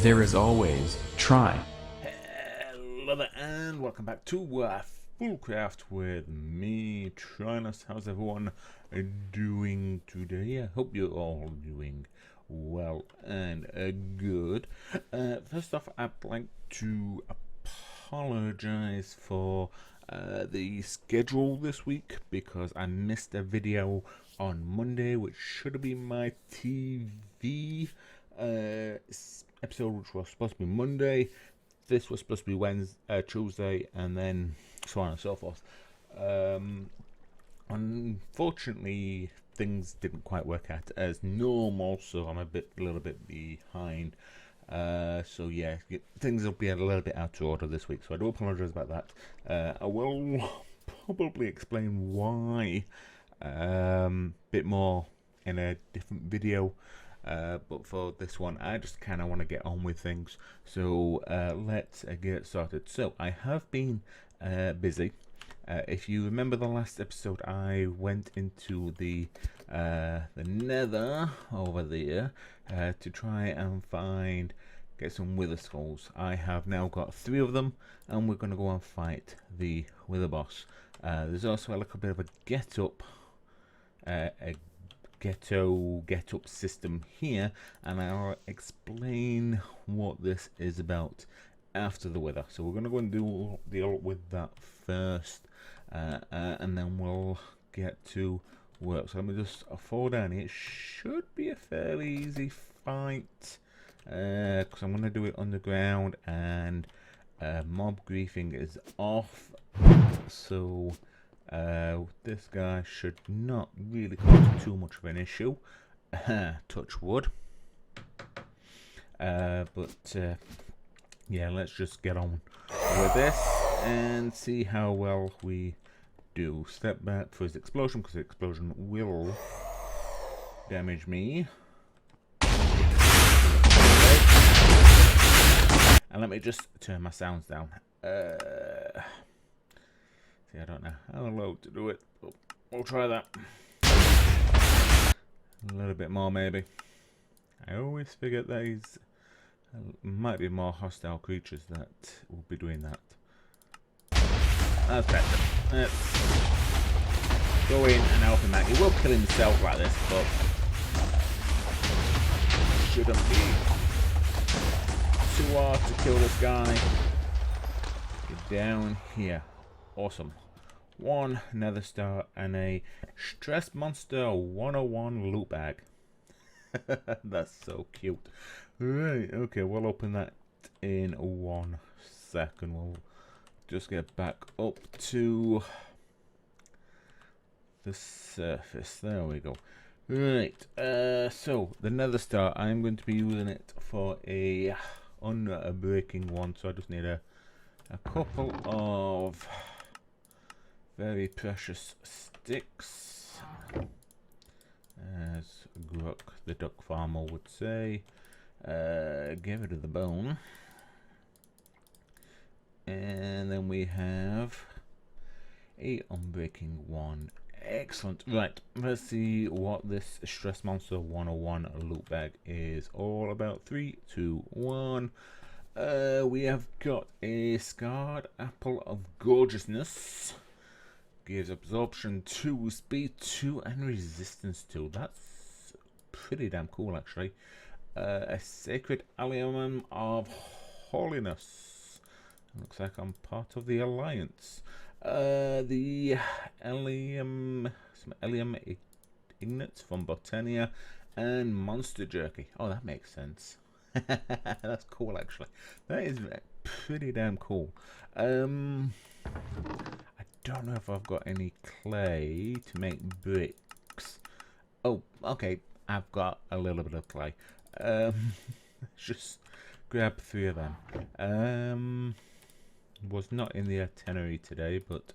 There is always try. Hello there, and welcome back to Fullcraft with me, Trinus. How's everyone doing today? I hope you're all doing well and good. First off, I'd like to apologize for the schedule this week because I missed a video on Monday, which should have been my TV episode, which was supposed to be Monday. This was supposed to be Wednesday, Tuesday, and then so on and so forth. Unfortunately, things didn't quite work out as normal, so I'm a little bit behind. So yeah, things will be a little bit out of order this week, so I do apologise about that. I will probably explain why bit more in a different video. But for this one, I just kind of want to get on with things. So let's get started. So I have been busy. If you remember the last episode, I went into the Nether over there to try and get some Wither Skulls. I have now got 3 of them, and we're going to go and fight the Wither boss. There's also a little bit of a get up system here, and I'll explain what this is about after the Wither. So we're going to go and deal with that first, and then we'll get to work. So let me just fall down here. It should be a fairly easy fight because I'm going to do it underground, and mob griefing is off, so this guy should not really cause too much of an issue. Touch wood. But yeah, let's just get on with this and see how well we do. Step back for his explosion, because the explosion will damage me. And let me just turn my sounds down. See, I don't know how low to do it, but we'll try that. A little bit more, maybe. I always forget that he's might be more hostile creatures that will be doing that. That's better. Let's go in and help him out. He will kill himself like this, but shouldn't be too hard to kill this guy. Get down here. Awesome. 1 nether star and a Stress Monster 101 loot bag. That's so cute. Right, okay, we'll open that in 1 second. We'll just get back up to the surface. There we go. Right, so the nether star, I'm going to be using it for a unbreaking one, so I just need a couple of very precious sticks, as Gruck the duck farmer would say. Get rid of the bone, and then we have a unbreaking one. Excellent. Right, let's see what this Stress Monster 101 loot bag is all about. 3, 2, 1. We have got a Scarred Apple of Gorgeousness. Gives absorption 2, speed 2, and resistance 2. That's pretty damn cool, actually. A Sacred Allium of Holiness. Looks like I'm part of the Alliance. The Allium Ignite from Botania, and Monster Jerky. Oh, that makes sense. That's cool, actually. That is pretty damn cool. I don't know if I've got any clay to make bricks. Oh, okay. I've got a little bit of clay. Just grab 3 of them. Was not in the itinerary today, but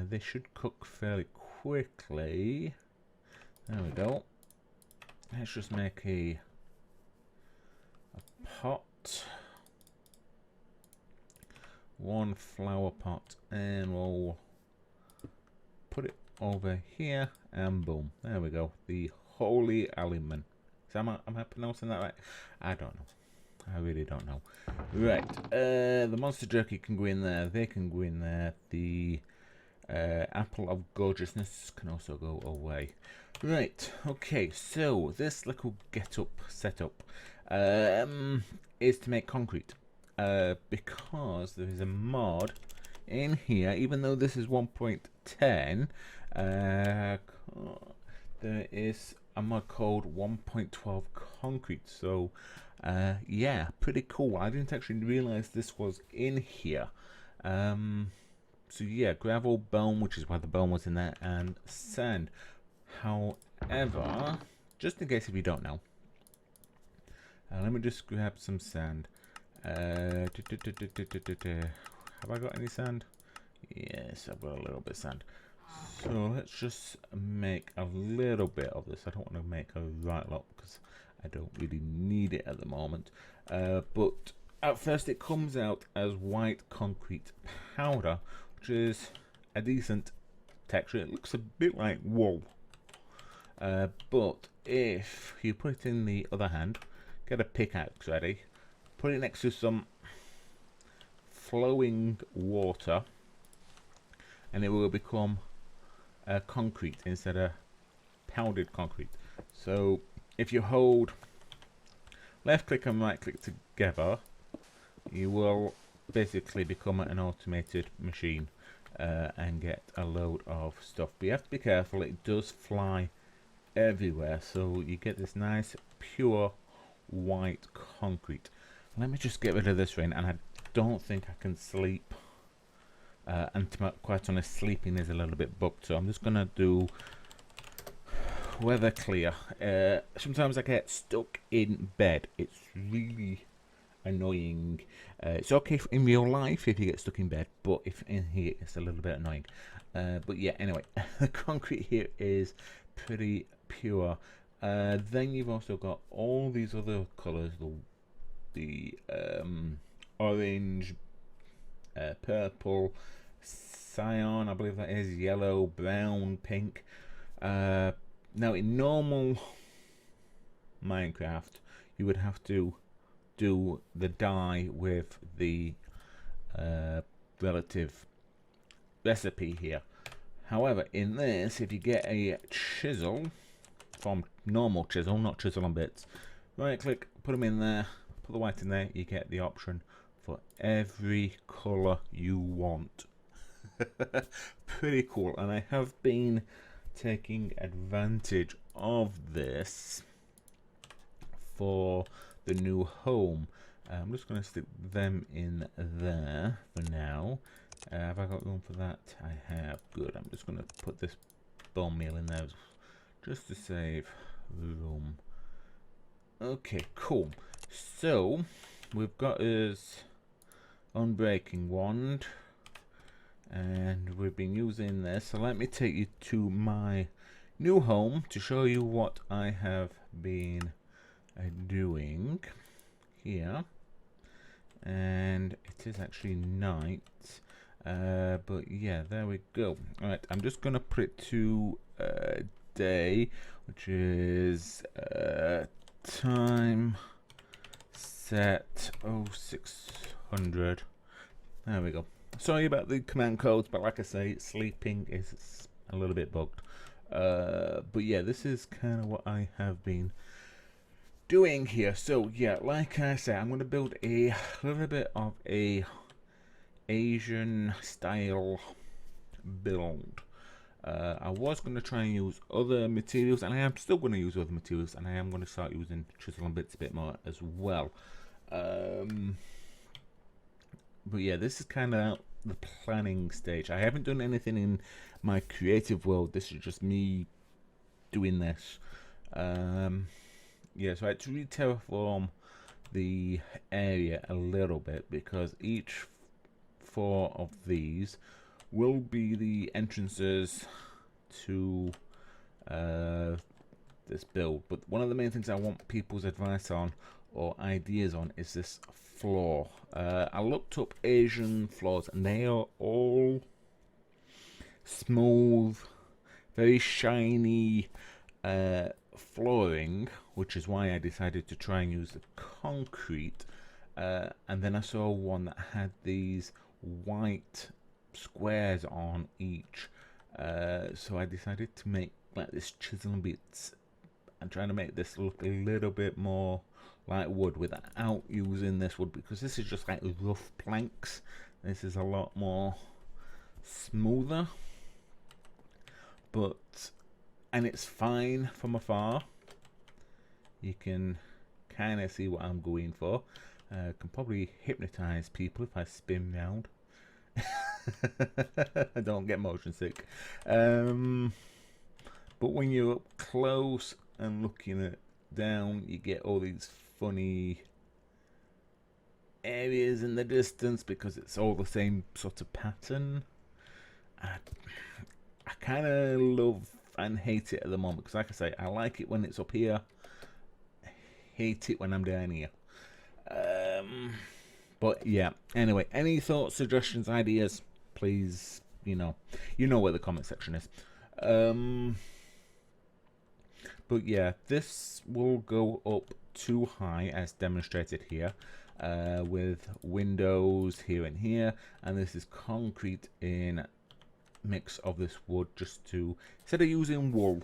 they should cook fairly quickly. There we go. Let's just make a pot. 1 flower pot, and we'll put it over here, and boom, there we go. The Holy Aliment. Am I pronouncing that right? I don't know. I really don't know. Right, the Monster Jerky can go in there. They can go in there. The Apple of Gorgeousness can also go away. Right, okay, so this little setup is to make concrete. Because there is a mod in here, even though this is 1.10, there is a mod called 1.12 concrete. So yeah, pretty cool. I didn't actually realize this was in here. So yeah, gravel, bone, which is why the bone was in there, and sand. However, just in case if you don't know, let me just grab some sand. Have I got any sand? Yes, I've got a little bit of sand. So let's just make a little bit of this. I don't want to make a right lot because I don't really need it at the moment. But at first it comes out as white concrete powder, which is a decent texture. It looks a bit like wool. But if you put it in the other hand, get a pickaxe ready, put it next to some flowing water, and it will become concrete instead of powdered concrete. So if you hold left click and right click together, you will basically become an automated machine and get a load of stuff. But you have to be careful, it does fly everywhere, so you get this nice pure white concrete. Let me just get rid of this rain, and I don't think I can sleep. And to be quite honest, sleeping is a little bit bugged, so I'm just gonna do weather clear. Sometimes I get stuck in bed. It's really annoying. It's okay in real life if you get stuck in bed, but if in here it's a little bit annoying. But yeah, anyway, the concrete here is pretty pure. Then you've also got all these other colours, the orange, purple, cyan, I believe that is, yellow, brown, pink. Now in normal Minecraft you would have to do the dye with the relative recipe here. However, in this, if you get a chisel from normal chisel, not chisel on bits, right click, put them in there, put the white in there, you get the option for every colour you want. Pretty cool, and I have been taking advantage of this for the new home. I'm just going to stick them in there for now. Have I got room for that? I have. Good. I'm just going to put this bone meal in there just to save room. Okay, cool. So we've got his unbreaking wand, and we've been using this. So let me take you to my new home to show you what I have been doing here. And it is actually night, but yeah, there we go. Alright, I'm just gonna put it to day, which is time set 0600. There we go. Sorry about the command codes, but like I say, sleeping is a little bit bugged. But yeah, this is kind of what I have been doing here. So yeah, like I say, I'm going to build a little bit of a Asian style build. I was going to try and use other materials, and I am still going to use other materials, and I am going to start using chisel and bits a bit more as well. But yeah, this is kind of the planning stage. I haven't done anything in my creative world. This is just me doing this. Yeah, so I had to re-terraform the area a little bit, because each 4 of these will be the entrances to this build. But one of the main things I want people's advice on or ideas on is this floor. I looked up Asian floors, and they are all smooth, very shiny flooring, which is why I decided to try and use the concrete and then I saw one that had these white squares on each. So I decided to make like this chisel and bits. I'm trying to make this look a little bit more like wood without using this wood, because this is just like rough planks. This is a lot more smoother, and it's fine from afar. You can kind of see what I'm going for. Can probably hypnotize people if I spin round. I don't get motion sick. But when you're up close and looking at down, you get all these funny areas in the distance because it's all the same sort of pattern. I kind of love and hate it at the moment, because like I say, I like it when it's up here, hate it when I'm down here. But yeah, anyway, any thoughts, suggestions, ideas, please, you know where the comment section is. But yeah, this will go up too high as demonstrated here, with windows here and here, and this is concrete in mix of this wood, just to, instead of using wool,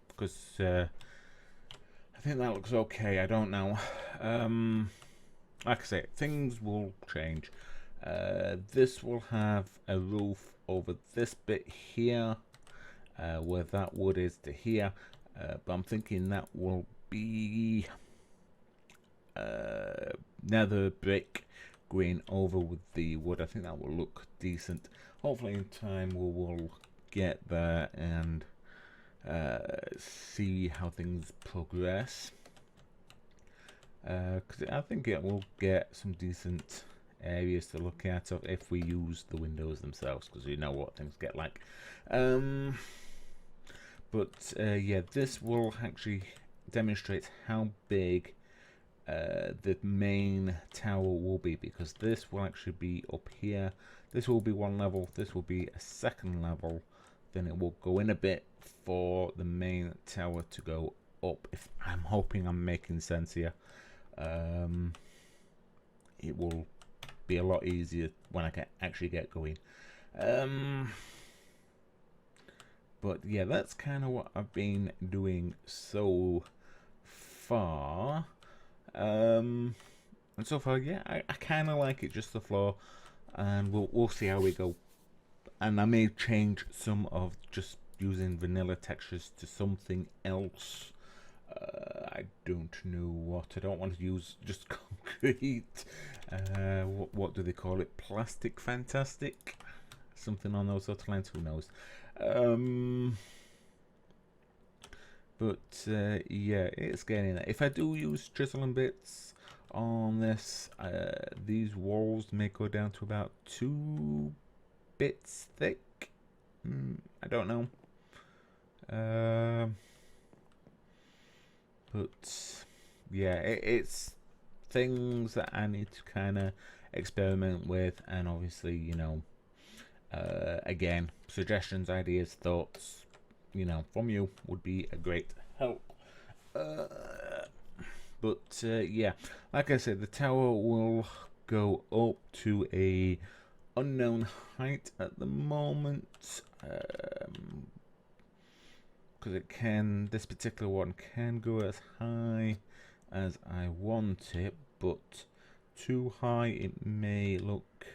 because I think that looks okay. I don't know. Like I say, things will change. This will have a roof over this bit here, where that wood is to here, but I'm thinking that will be nether brick going over with the wood. I think that will look decent. Hopefully in time we will get there and see how things progress, because I think it will get some decent areas to look at if we use the windows themselves, because you know what things get like. But yeah, this will actually demonstrate how big the main tower will be, because this will actually be up here. This will be one level, this will be a second level, then it will go in a bit for the main tower to go up. If I'm hoping I'm making sense here. It will be a lot easier when I can actually get going. But yeah, that's kind of what I've been doing so far. And so far, yeah, I kind of like it, just the floor, and we'll see how we go. And I may change some of just using vanilla textures to something else. I don't know what. I don't want to use just concrete. What do they call it? Plastic Fantastic? Something on those sort of lines. Who knows? But yeah, it's getting there. If I do use chisel and bits on this, these walls may go down to about 2 bits thick. I don't know. But yeah, it's things that I need to kind of experiment with, and obviously, again, suggestions, ideas, thoughts, from you would be a great help. But yeah, like I said, the tower will go up to a unknown height at the moment, because this particular one can go as high as I want it, but too high it may look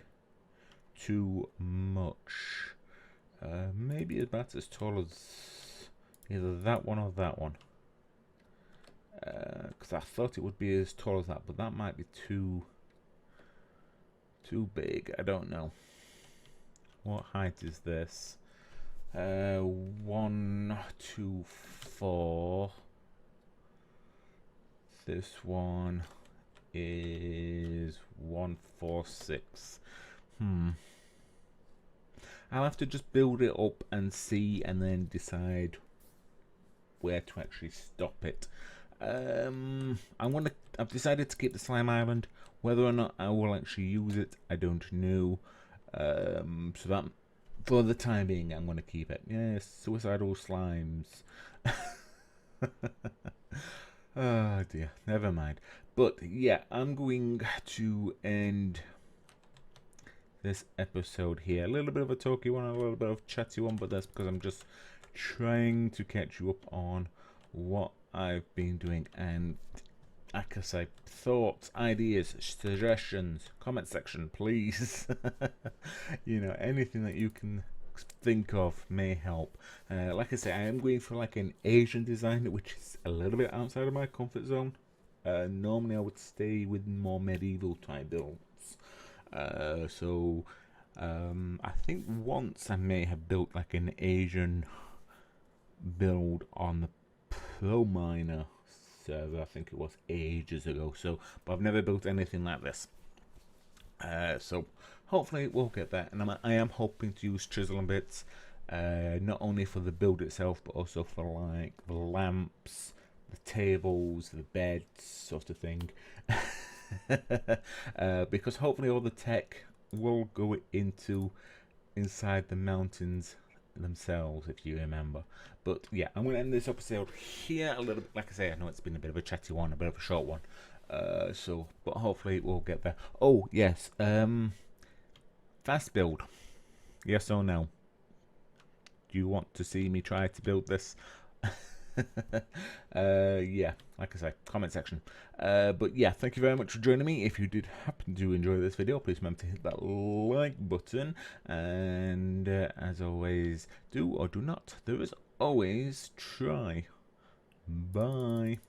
too much. Maybe about as tall as either that one or that one, because I thought it would be as tall as that, but that might be too big. I don't know. What height is this? 1, 2, 4. This one is 1, 4, 6. I'll have to just build it up and see, and then decide where to actually stop it. I've decided to keep the slime island. Whether or not I will actually use it, I don't know. So that, for the time being, I'm going to keep it. Yes, suicidal slimes. Oh dear, never mind. But yeah, I'm going to end this episode here. A little bit of a talky one, a little bit of chatty one, but that's because I'm just trying to catch you up on what I've been doing. And like I say, thoughts, ideas, suggestions, comment section, please. You know, anything that you can think of may help. Like I say, I am going for like an Asian design, which is a little bit outside of my comfort zone. Normally, I would stay with more medieval type builds. I think once I may have built like an Asian build on the ProMiner server. I think it was ages ago. But I've never built anything like this. So hopefully we'll get that, and I am hoping to use chisel and bits, not only for the build itself, but also for like the lamps, the tables, the beds, sort of thing. Because hopefully all the tech will go inside the mountains themselves, if you remember. But yeah, I'm going to end this episode here a little bit. Like I say, I know it's been a bit of a chatty one, a bit of a short one. But hopefully we'll get there. Oh yes, fast build. Yes or no? Do you want to see me try to build this? Yeah, like I say, comment section. But yeah, thank you very much for joining me. If you did happen to enjoy this video, please remember to hit that like button. And as always, do or do not, there is always try. Bye.